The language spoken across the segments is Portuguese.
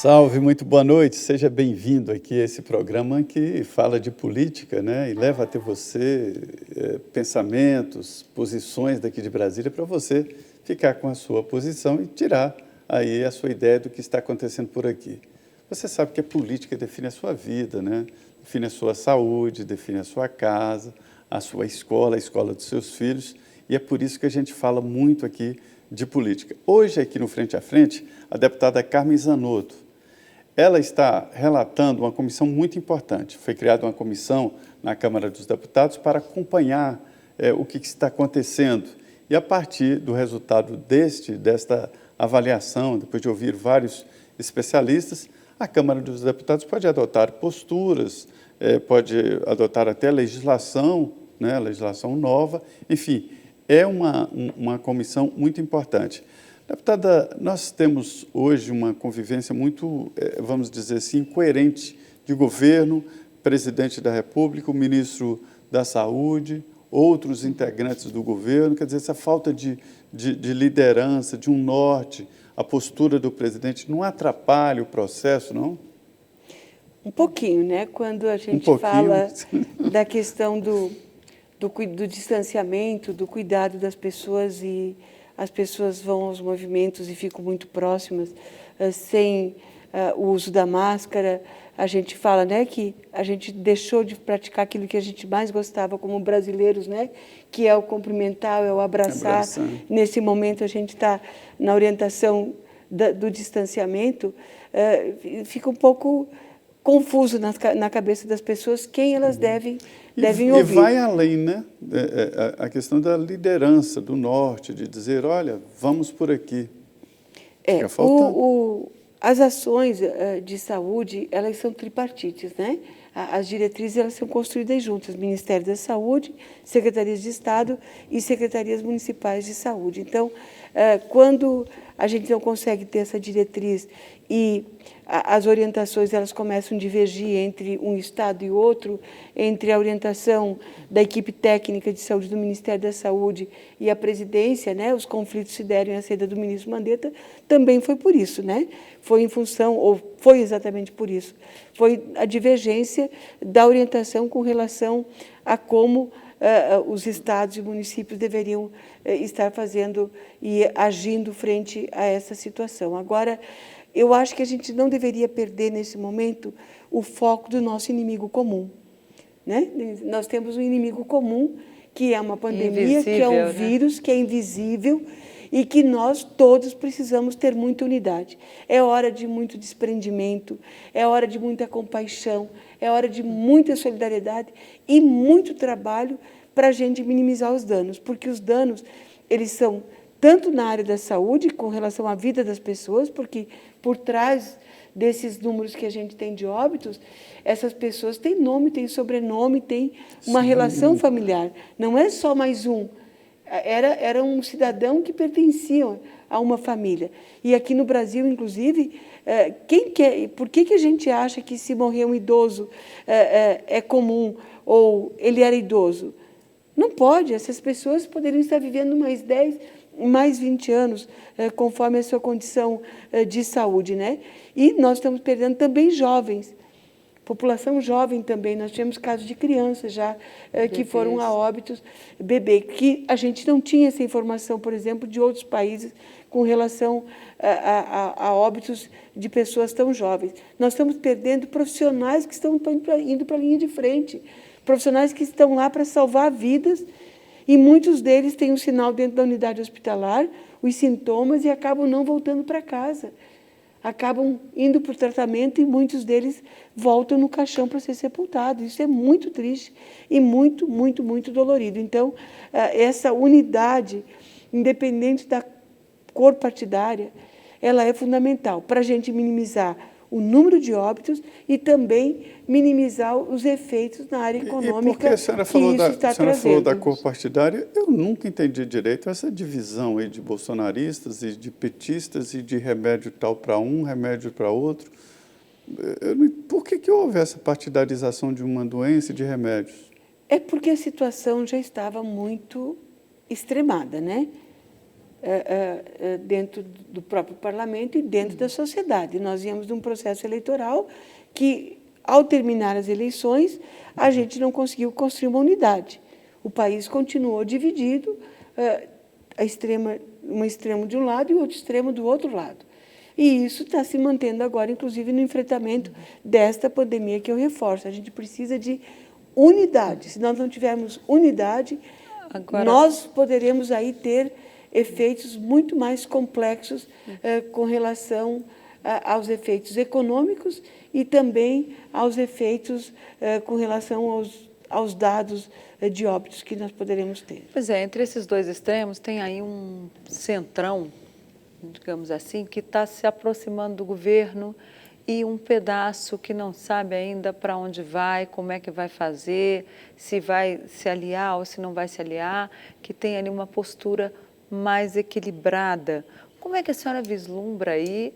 Salve, muito boa noite. Seja bem-vindo aqui a esse programa que fala de política, né? E leva até você pensamentos, posições daqui de Brasília para você ficar com a sua posição e tirar aí a sua ideia do que está acontecendo por aqui. Você sabe que a política define a sua vida, né? Define a sua saúde, define a sua casa, a sua escola, a escola dos seus filhos, e é por isso que a gente fala muito aqui de política. Hoje, aqui no Frente a Frente, a deputada Carmen Zanotto, ela está relatando uma comissão muito importante. Foi criada uma comissão na Câmara dos Deputados para acompanhar o que está acontecendo. E, a partir do resultado desta avaliação, depois de ouvir vários especialistas, a Câmara dos Deputados pode adotar posturas, pode adotar até legislação, né, legislação nova, enfim, é uma comissão muito importante. Deputada, nós temos hoje uma convivência muito, vamos dizer assim, coerente de governo, presidente da República, o ministro da Saúde, outros integrantes do governo, quer dizer, essa falta de liderança, de um norte, a postura do presidente não atrapalha o processo, não? Um pouquinho, né? Quando a gente fala da questão do distanciamento, do cuidado das pessoas, e as pessoas vão aos movimentos e ficam muito próximas, sem o uso da máscara. A gente fala, né, que a gente deixou de praticar aquilo que a gente mais gostava como brasileiros, né, que é o cumprimentar, é o abraçar. Nesse momento a gente está na orientação do distanciamento, fica um pouco confuso na cabeça das pessoas quem elas devem ouvir. E vai além, né? A questão da liderança do norte, de dizer, olha, vamos por aqui. Fica faltando. As ações de saúde, elas são tripartites, né? As diretrizes, elas são construídas juntas, Ministério da Saúde, Secretarias de Estado e Secretarias Municipais de Saúde. Então, quando a gente não consegue ter essa diretriz e as orientações elas começam a divergir entre um estado e outro, entre a orientação da equipe técnica de saúde do Ministério da Saúde e a presidência, né, os conflitos se deram à saída do ministro Mandetta, também foi por isso, né? Foi em função, ou foi exatamente por isso, foi a divergência da orientação com relação a como os estados e municípios deveriam estar fazendo e agindo frente a essa situação. Agora, eu acho que a gente não deveria perder, nesse momento, o foco do nosso inimigo comum, né? Nós temos um inimigo comum, que é uma pandemia, que é um vírus, que é invisível, e que nós todos precisamos ter muita unidade. É hora de muito desprendimento, é hora de muita compaixão, é hora de muita solidariedade e muito trabalho para a gente minimizar os danos, porque os danos, eles são tanto na área da saúde, com relação à vida das pessoas, porque por trás desses números que a gente tem de óbitos, essas pessoas têm nome, têm sobrenome, têm uma relação familiar. Não é só mais um. Era um cidadão que pertencia a uma família. E aqui no Brasil, inclusive, por que a gente acha que se morrer um idoso é comum ou ele era idoso? Não pode. Essas pessoas poderiam estar vivendo mais 10, mais 20 anos, conforme a sua condição de saúde, né? E nós estamos perdendo também jovens. População jovem também, nós tivemos casos de crianças já que foram a óbitos, bebê, que a gente não tinha essa informação, por exemplo, de outros países com relação a óbitos de pessoas tão jovens. Nós estamos perdendo profissionais que estão indo para a linha de frente, profissionais que estão lá para salvar vidas, e muitos deles têm um sinal dentro da unidade hospitalar, os sintomas, e acabam não voltando para casa. Acabam indo para o tratamento e muitos deles voltam no caixão para ser sepultados. Isso é muito triste e muito, muito, muito dolorido. Então, essa unidade, independente da cor partidária, ela é fundamental para a gente minimizar o número de óbitos e também minimizar os efeitos na área econômica. E porque a senhora falou da cor partidária, eu nunca entendi direito essa divisão aí de bolsonaristas e de petistas e de remédio tal para um, remédio para outro. Por que houve essa partidarização de uma doença e de remédios? É porque a situação já estava muito extremada, né? dentro do próprio parlamento e dentro da sociedade. Nós viemos de um processo eleitoral que, ao terminar as eleições, a gente não conseguiu construir uma unidade. O país continuou dividido, um extremo de um lado e o outro extremo do outro lado. E isso está se mantendo agora, inclusive, no enfrentamento desta pandemia que eu reforço. A gente precisa de unidade. Se nós não tivermos unidade, nós poderemos aí ter efeitos muito mais complexos com relação aos efeitos econômicos e também aos efeitos com relação aos dados de óbitos que nós poderemos ter. Pois é, entre esses dois extremos tem aí um centrão, digamos assim, que está se aproximando do governo e um pedaço que não sabe ainda para onde vai, como é que vai fazer, se vai se aliar ou se não vai se aliar, que tem ali uma postura mais equilibrada. Como é que a senhora vislumbra aí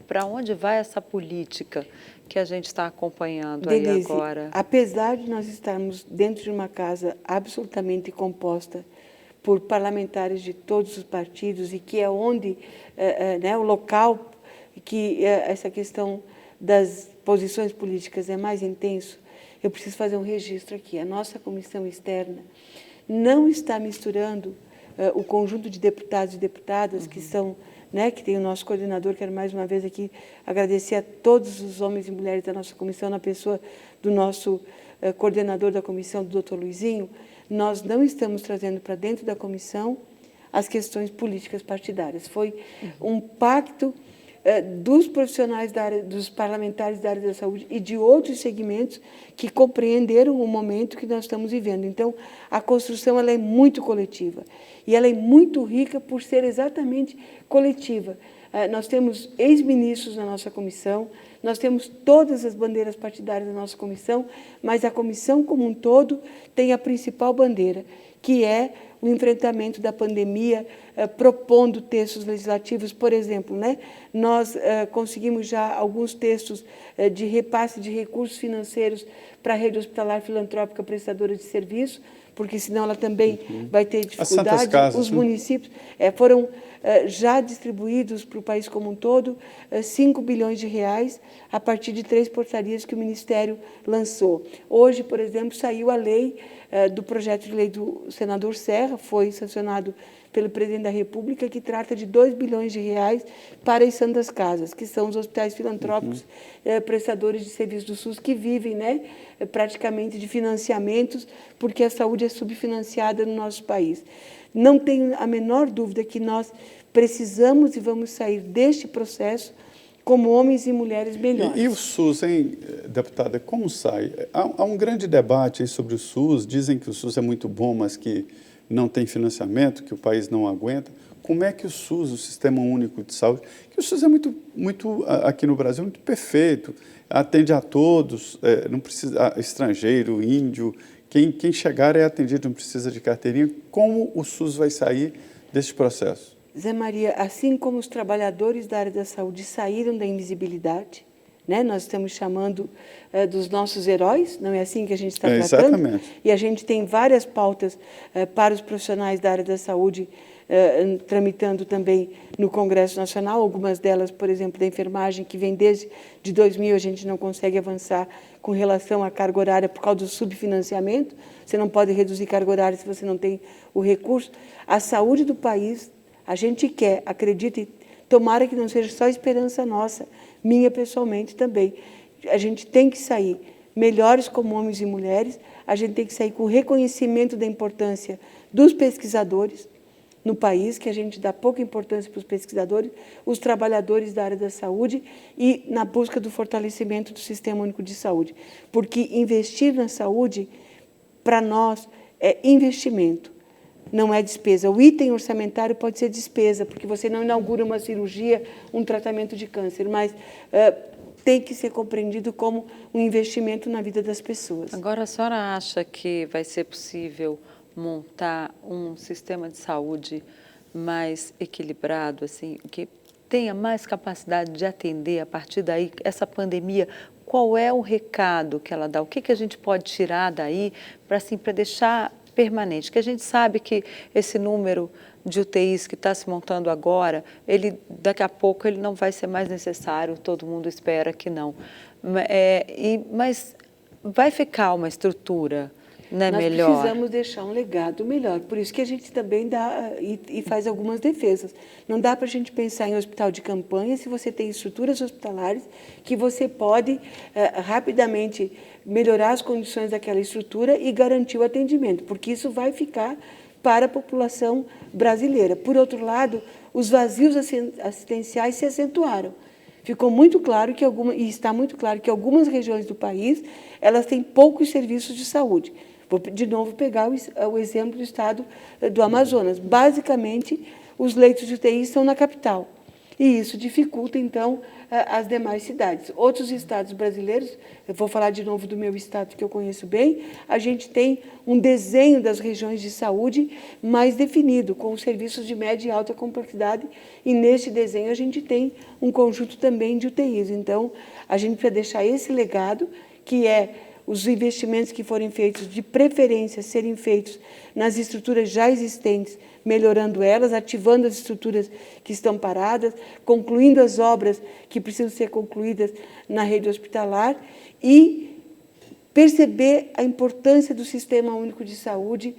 para onde vai essa política que a gente está acompanhando aí agora? Apesar de nós estarmos dentro de uma casa absolutamente composta por parlamentares de todos os partidos e que é onde, o local que essa questão das posições políticas é mais intenso, eu preciso fazer um registro aqui. A nossa comissão externa não está misturando o conjunto de deputados e deputadas que são, que tem o nosso coordenador. Quero mais uma vez aqui agradecer a todos os homens e mulheres da nossa comissão, na pessoa do nosso coordenador da comissão, do Dr. Luizinho. Nós não estamos trazendo para dentro da comissão as questões políticas partidárias. Foi um pacto dos profissionais da área, dos parlamentares da área da saúde e de outros segmentos que compreenderam o momento que nós estamos vivendo. Então, a construção ela é muito coletiva e ela é muito rica por ser exatamente coletiva. Nós temos ex-ministros na nossa comissão, nós temos todas as bandeiras partidárias da nossa comissão, mas a comissão como um todo tem a principal bandeira, que é o enfrentamento da pandemia, propondo textos legislativos. Por exemplo, nós conseguimos já alguns textos de repasse de recursos financeiros para a rede hospitalar filantrópica prestadora de serviço, porque senão ela também vai ter dificuldade. As Santas Casas, os municípios foram já distribuídos para o país como um todo 5 bilhões de reais a partir de 3 portarias que o Ministério lançou. Hoje, por exemplo, saiu a lei do projeto de lei do senador Serra, foi sancionado pelo presidente da República, que trata de 2 bilhões de reais para as Santas Casas, que são os hospitais filantrópicos prestadores de serviços do SUS, que vivem praticamente de financiamentos, porque a saúde é subfinanciada no nosso país. Não tenho a menor dúvida que nós precisamos e vamos sair deste processo como homens e mulheres melhores. E o SUS, hein, deputada, como sai? Há um grande debate aí sobre o SUS, dizem que o SUS é muito bom, mas que não tem financiamento, que o país não aguenta. Como é que o SUS, o Sistema Único de Saúde, que o SUS é muito aqui no Brasil, muito perfeito, atende a todos, não precisa estrangeiro, índio, quem chegar é atendido, não precisa de carteirinha. Como o SUS vai sair desse processo? Zé Maria, assim como os trabalhadores da área da saúde saíram da invisibilidade, nós estamos chamando dos nossos heróis, não é assim que a gente está tratando? Exatamente. E a gente tem várias pautas para os profissionais da área da saúde tramitando também no Congresso Nacional, algumas delas, por exemplo, da enfermagem, que vem desde 2000, a gente não consegue avançar com relação à carga horária por causa do subfinanciamento. Você não pode reduzir carga horária se você não tem o recurso. A saúde do país, a gente quer, acredite, tomara que não seja só esperança nossa, minha pessoalmente também. A gente tem que sair melhores como homens e mulheres, a gente tem que sair com reconhecimento da importância dos pesquisadores no país, que a gente dá pouca importância para os pesquisadores, os trabalhadores da área da saúde e na busca do fortalecimento do Sistema Único de Saúde. Porque investir na saúde, para nós, é investimento, não é despesa. O item orçamentário pode ser despesa, porque você não inaugura uma cirurgia, um tratamento de câncer, mas tem que ser compreendido como um investimento na vida das pessoas. Agora, a senhora acha que vai ser possível montar um sistema de saúde mais equilibrado, assim, que tenha mais capacidade de atender a partir daí essa pandemia? Qual é o recado que ela dá? O que a gente pode tirar daí para deixar permanente, que a gente sabe que esse número de UTIs que está se montando agora, daqui a pouco ele não vai ser mais necessário, todo mundo espera que não. Mas vai ficar uma estrutura, né, melhor? Nós precisamos deixar um legado melhor, por isso que a gente também dá e faz algumas defesas. Não dá para a gente pensar em hospital de campanha se você tem estruturas hospitalares que você pode rapidamente melhorar as condições daquela estrutura e garantir o atendimento, porque isso vai ficar para a população brasileira. Por outro lado, os vazios assistenciais se acentuaram. Ficou muito claro e está muito claro que algumas regiões do país elas têm poucos serviços de saúde. Vou, de novo, pegar o exemplo do estado do Amazonas. Basicamente, os leitos de UTI estão na capital. E isso dificulta, então, as demais cidades. Outros estados brasileiros, eu vou falar de novo do meu estado, que eu conheço bem, a gente tem um desenho das regiões de saúde mais definido, com serviços de média e alta complexidade, e neste desenho a gente tem um conjunto também de UTIs. Então, a gente precisa deixar esse legado, que é os investimentos que forem feitos, de preferência, serem feitos nas estruturas já existentes, melhorando elas, ativando as estruturas que estão paradas, concluindo as obras que precisam ser concluídas na rede hospitalar e perceber a importância do Sistema Único de Saúde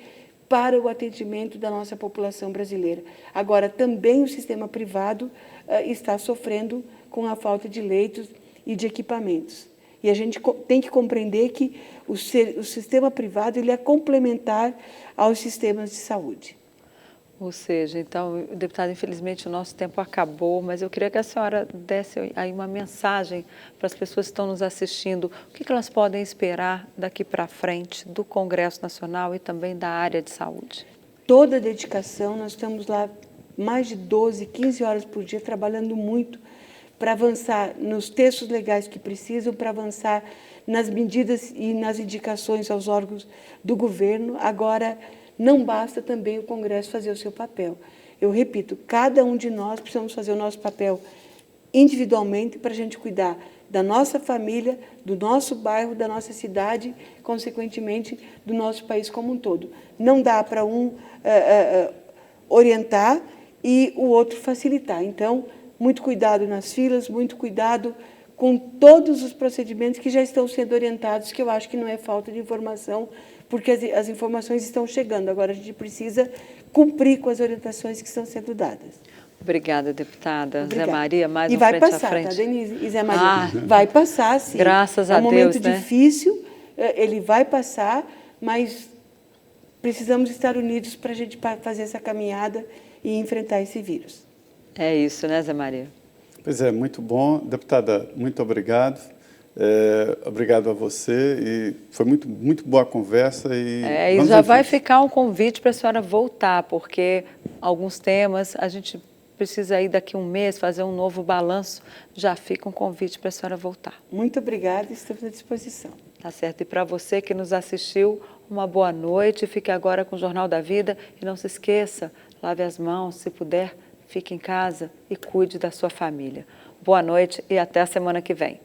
para o atendimento da nossa população brasileira. Agora, também o sistema privado está sofrendo com a falta de leitos e de equipamentos. E a gente tem que compreender que o sistema privado ele é complementar aos sistemas de saúde. Ou seja, então, deputada, infelizmente o nosso tempo acabou, mas eu queria que a senhora desse aí uma mensagem para as pessoas que estão nos assistindo. O que elas podem esperar daqui para frente do Congresso Nacional e também da área de saúde? Toda a dedicação, nós estamos lá mais de 12, 15 horas por dia trabalhando muito para avançar nos textos legais que precisam, para avançar nas medidas e nas indicações aos órgãos do governo. Agora, não basta também o Congresso fazer o seu papel. Eu repito, cada um de nós precisamos fazer o nosso papel individualmente para a gente cuidar da nossa família, do nosso bairro, da nossa cidade, consequentemente, do nosso país como um todo. Não dá para um orientar e o outro facilitar. Então, muito cuidado nas filas, muito cuidado com todos os procedimentos que já estão sendo orientados, que eu acho que não é falta de informação, porque as informações estão chegando. Agora, a gente precisa cumprir com as orientações que estão sendo dadas. Obrigada, deputada. Obrigada. Zé Maria, mais e um vai frente passar, a frente. tá, Denise? E Zé Maria, vai passar, sim. Graças a Deus, É um momento né? difícil, ele vai passar, mas precisamos estar unidos para a gente fazer essa caminhada e enfrentar esse vírus. É isso, né, Zé Maria? Pois é, muito bom. Deputada, muito obrigado. Obrigado a você. E foi muito boa a conversa. E já vai ficar um convite para a senhora voltar, porque alguns temas a gente precisa ir daqui a um mês fazer um novo balanço. Já fica um convite para a senhora voltar. Muito obrigada, estamos à disposição. Tá certo. E para você que nos assistiu, uma boa noite. Fique agora com o Jornal da Vida. E não se esqueça, lave as mãos, se puder. Fique em casa e cuide da sua família. Boa noite e até a semana que vem.